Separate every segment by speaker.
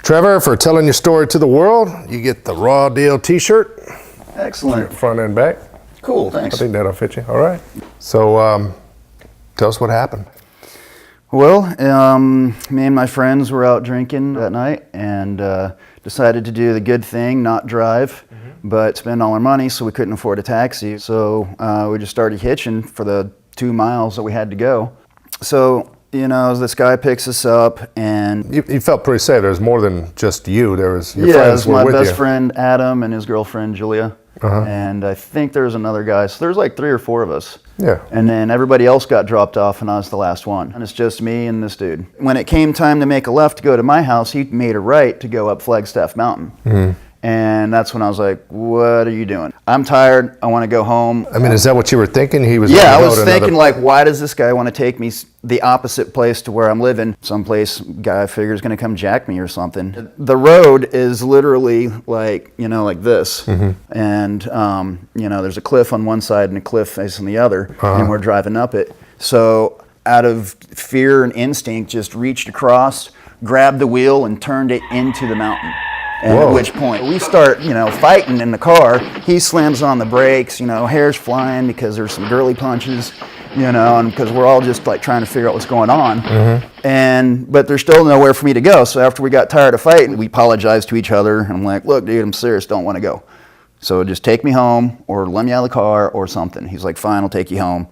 Speaker 1: Trevor, for telling your story to the world, you get the Raw Deal t-shirt.
Speaker 2: Excellent.
Speaker 1: Front and back.
Speaker 2: Cool, thanks.
Speaker 1: I think that'll fit you. All right. So tell us what happened.
Speaker 2: Well, me and my friends were out drinking that night and decided to do the good thing, not drive, but spend all our money, so we couldn't afford a taxi. So we just started hitching for the 2 miles that we had to go. So, you know, this guy picks us up, and
Speaker 1: You felt pretty safe. There was more than just you. There was your
Speaker 2: yeah, it
Speaker 1: friends
Speaker 2: was
Speaker 1: were
Speaker 2: my
Speaker 1: with
Speaker 2: best
Speaker 1: you.
Speaker 2: friend Adam and his girlfriend Julia, and I think there was another guy. So there's like 3 or 4 of us.
Speaker 1: Yeah.
Speaker 2: And then everybody else got dropped off, and I was the last one. And it's just me and this dude. When it came time to make a left to go to my house, he made a right to go up Flagstaff Mountain. And that's when I was like, what are you doing? I'm tired. I want to go home.
Speaker 1: I mean, is that what you were thinking? He was.
Speaker 2: Yeah, I
Speaker 1: gonna go
Speaker 2: was
Speaker 1: to
Speaker 2: thinking
Speaker 1: another...
Speaker 2: like, why does this guy want to take me the opposite place to where I'm living? Someplace guy figures going to come jack me or something. The road is literally like, you know, like this. And, you know, there's a cliff on one side and a cliff facing the other, and we're driving up it. So out of fear and instinct, just reached across, grabbed the wheel and turned it into the mountain. And at which point we start, you know, fighting in the car. He slams on the brakes, you know, hair's flying because there's some girly punches, you know, and because we're all just like trying to figure out what's going on. But there's still nowhere for me to go. So after we got tired of fighting, we apologized to each other. And I'm like, look, dude, I'm serious, don't want to go. So just take me home or let me out of the car or something. He's like, fine, I'll take you home.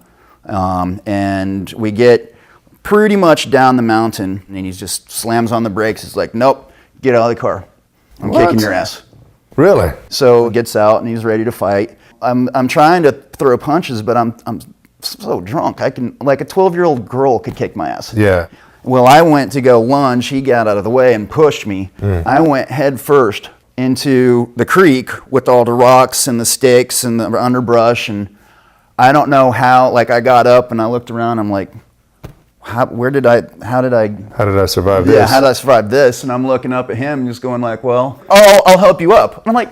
Speaker 2: And we get pretty much down the mountain, and he just slams on the brakes. He's like, nope, get out of the car. I'm kicking your ass.
Speaker 1: Really?
Speaker 2: So he gets out and he's ready to fight. I'm trying to throw punches, but I'm so drunk. I can, like a 12-year-old girl could kick my ass.
Speaker 1: Yeah.
Speaker 2: Well, I went to go lunge. He got out of the way and pushed me. I went head first into the creek with all the rocks and the sticks and the underbrush, and I don't know how. Like I got up and I looked around. I'm like, how did I
Speaker 1: survive this?
Speaker 2: Yeah, how did I survive this? And I'm looking up at him, just going like, well, I'll help you up. And I'm like,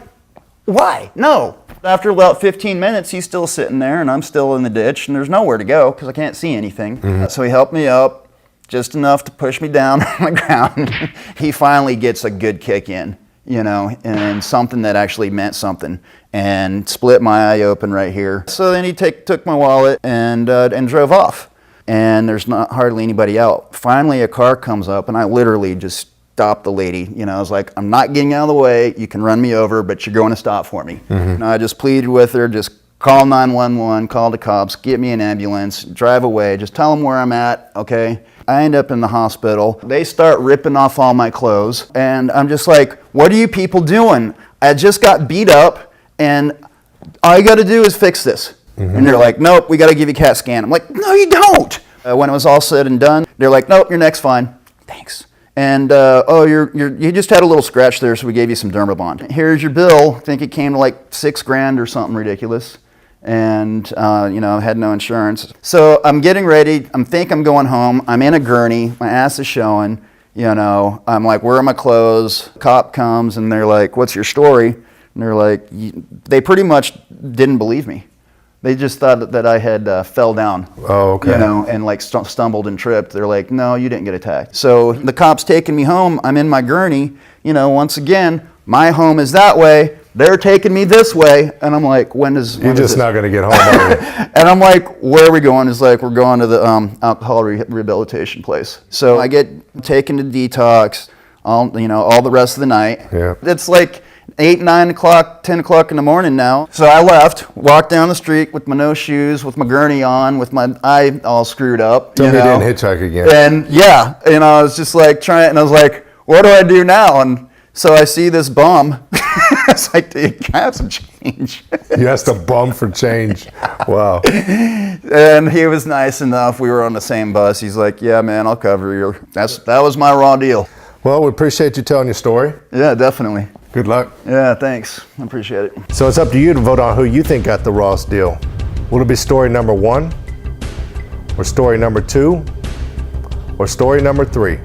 Speaker 2: why? No. After about 15 minutes, he's still sitting there, and I'm still in the ditch, and there's nowhere to go because I can't see anything. So he helped me up just enough to push me down on the ground. He finally gets a good kick in, you know, and something that actually meant something, and split my eye open right here. So then he took my wallet and drove off. And there's not hardly anybody out. Finally, a car comes up, and I literally just stopped the lady. You know, I was like, I'm not getting out of the way. You can run me over, but you're going to stop for me. And I just pleaded with her, just call 911, call the cops, get me an ambulance, drive away, just tell them where I'm at, okay? I end up in the hospital. They start ripping off all my clothes, and I'm just like, what are you people doing? I just got beat up, and all you got to do is fix this. And they're like, nope, we got to give you a CAT scan. I'm like, no, you don't. When it was all said and done, they're like, nope, your neck's fine. Thanks. And you just had a little scratch there, so we gave you some Dermabond. Here's your bill. I think it came to like $6,000 or something ridiculous. And you know, I had no insurance. So I'm getting ready. I'm going home. I'm in a gurney. My ass is showing. You know, I'm like, where are my clothes? Cop comes and they're like, what's your story? And they're like, they pretty much didn't believe me. They just thought that I had fell down, you know, and like stumbled and tripped. They're like, no, you didn't get attacked. So the cop's taking me home. I'm in my gurney. You know, once again, my home is that way. They're taking me this way. And I'm like, when is
Speaker 1: You're just not going to get home, are you?
Speaker 2: And I'm like, where are we going? It's like, we're going to the alcohol rehabilitation place. So I get taken to detox, all the rest of the night.
Speaker 1: Yeah.
Speaker 2: It's like 8, 9 o'clock, 10 o'clock in the morning now. So I left, walked down the street with my no shoes, with my gurney on, with my eye all screwed up.
Speaker 1: Somebody didn't hitchhike again.
Speaker 2: And yeah, and I was just like trying, and I was like, what do I do now? And so I see this bum. It's like, dude, can I have some change?
Speaker 1: You asked a bum for change. Wow.
Speaker 2: And he was nice enough. We were on the same bus. He's like, yeah, man, I'll cover you. That was my raw deal.
Speaker 1: Well, we appreciate you telling your story.
Speaker 2: Yeah, definitely.
Speaker 1: Good luck.
Speaker 2: Yeah, thanks. I appreciate it.
Speaker 1: So it's up to you to vote on who you think got the rawest deal. Will it be story number 1, or story number 2, or story number 3?